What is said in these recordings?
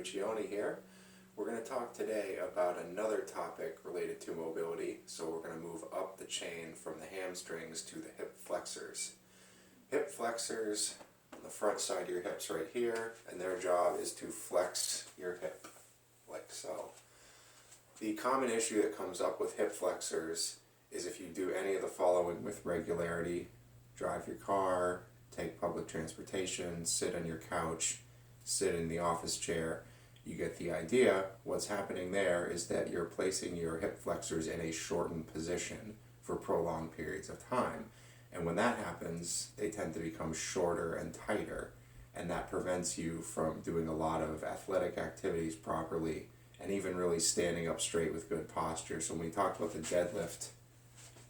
here. We're going to talk today about another topic related to mobility. So we're going to move up the chain from the hamstrings to the hip flexors. Hip flexors on the front side of your hips right here, and their job is to flex your hip, like so. The common issue that comes up with hip flexors is if you do any of the following with regularity: drive your car, take public transportation, sit on your couch, sit in the office chair, you get the idea. What's happening there is that you're placing your hip flexors in a shortened position for prolonged periods of time. And when that happens, they tend to become shorter and tighter, and that prevents you from doing a lot of athletic activities properly and even really standing up straight with good posture. So when we talked about the deadlift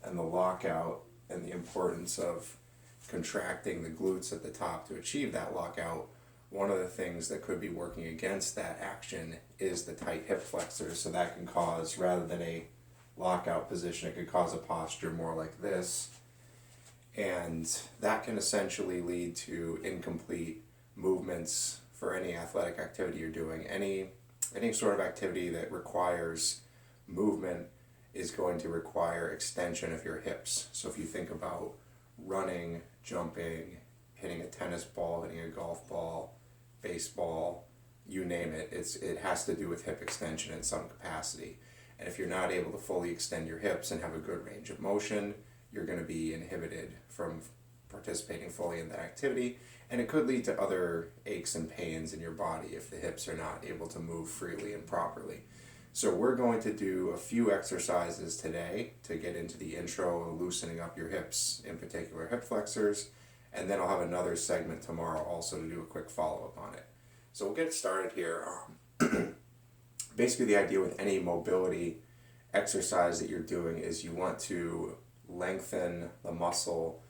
and the lockout and the importance of contracting the glutes at the top to achieve that lockout, one of the things that could be working against that action is the tight hip flexors. So that can cause, rather than a lockout position, it could cause a posture more like this. And that can essentially lead to incomplete movements for any athletic activity you're doing. Any sort of activity that requires movement is going to require extension of your hips. So if you think about running, jumping, hitting a tennis ball, hitting a golf ball, baseball, you name it, it has to do with hip extension in some capacity. And if you're not able to fully extend your hips and have a good range of motion, you're going to be inhibited from participating fully in that activity, and it could lead to other aches and pains in your body if the hips are not able to move freely and properly. So we're going to do a few exercises today to get into the intro of loosening up your hips, in particular hip flexors, and then I'll have another segment tomorrow also to do a quick follow-up on it. So we'll get started here. Basically the idea with any mobility exercise that you're doing is you want to lengthen the muscle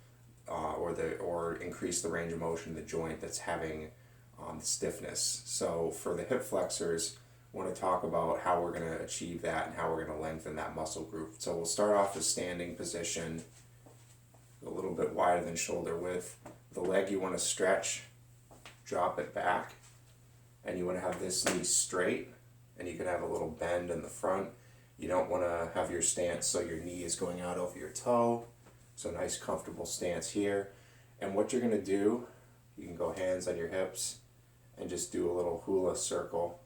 or increase the range of motion of the joint that's having stiffness. So for the hip flexors, I want to talk about how we're going to achieve that and how we're going to lengthen that muscle group. So we'll start off with standing position, a little bit wider than shoulder width. The leg you want to stretch, drop it back, and you want to have this knee straight, and you can have a little bend in the front. You don't want to have your stance so your knee is going out over your toe. So nice comfortable stance here. And what you're going to do, you can go hands on your hips and just do a little hula circle.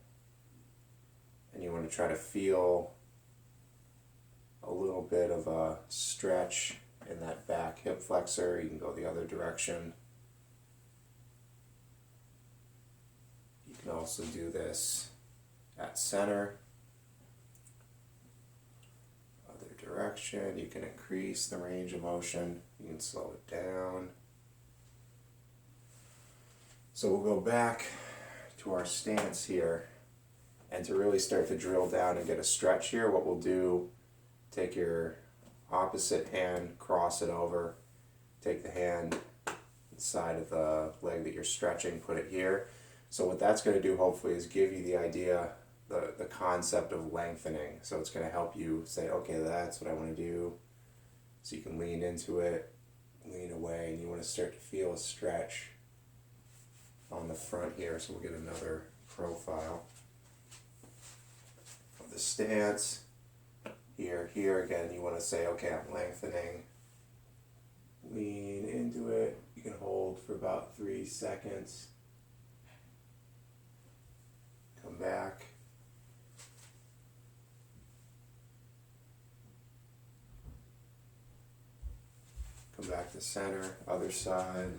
And you want to try to feel a little bit of a stretch in that back hip flexor. You can go the other direction. You can also do this at center. Other direction. You can increase the range of motion. You can slow it down. So we'll go back to our stance here. And to really start to drill down and get a stretch here, what we'll do, take your opposite hand, cross it over, take the hand inside of the leg that you're stretching, put it here. So what that's going to do hopefully is give you the idea, the concept of lengthening. So it's going to help you say, okay, that's what I want to do. So you can lean into it, lean away, and you want to start to feel a stretch on the front here. So we'll get another profile of the stance. Here again, you want to say, okay, I'm lengthening. Lean into it. You can hold for about 3 seconds. Come back. Come back to center, other side.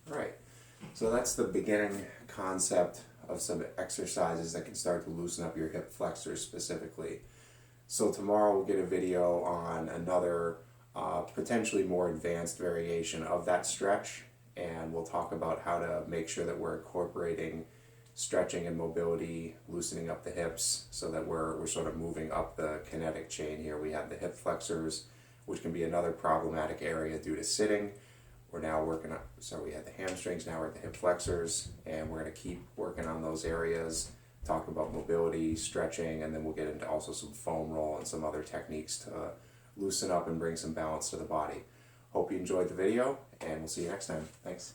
Right, so that's the beginning concept of some exercises that can start to loosen up your hip flexors specifically. So tomorrow we'll get a video on another potentially more advanced variation of that stretch, and we'll talk about how to make sure that we're incorporating stretching and mobility, loosening up the hips so that we're sort of moving up the kinetic chain here. We have the hip flexors, which can be another problematic area due to sitting. We're now working on, so we had the hamstrings, now we're at the hip flexors, and we're going to keep working on those areas talk about mobility, stretching, and then we'll get into also some foam roll and some other techniques to loosen up and bring some balance to the body. Hope you enjoyed the video, and we'll see you next time. Thanks.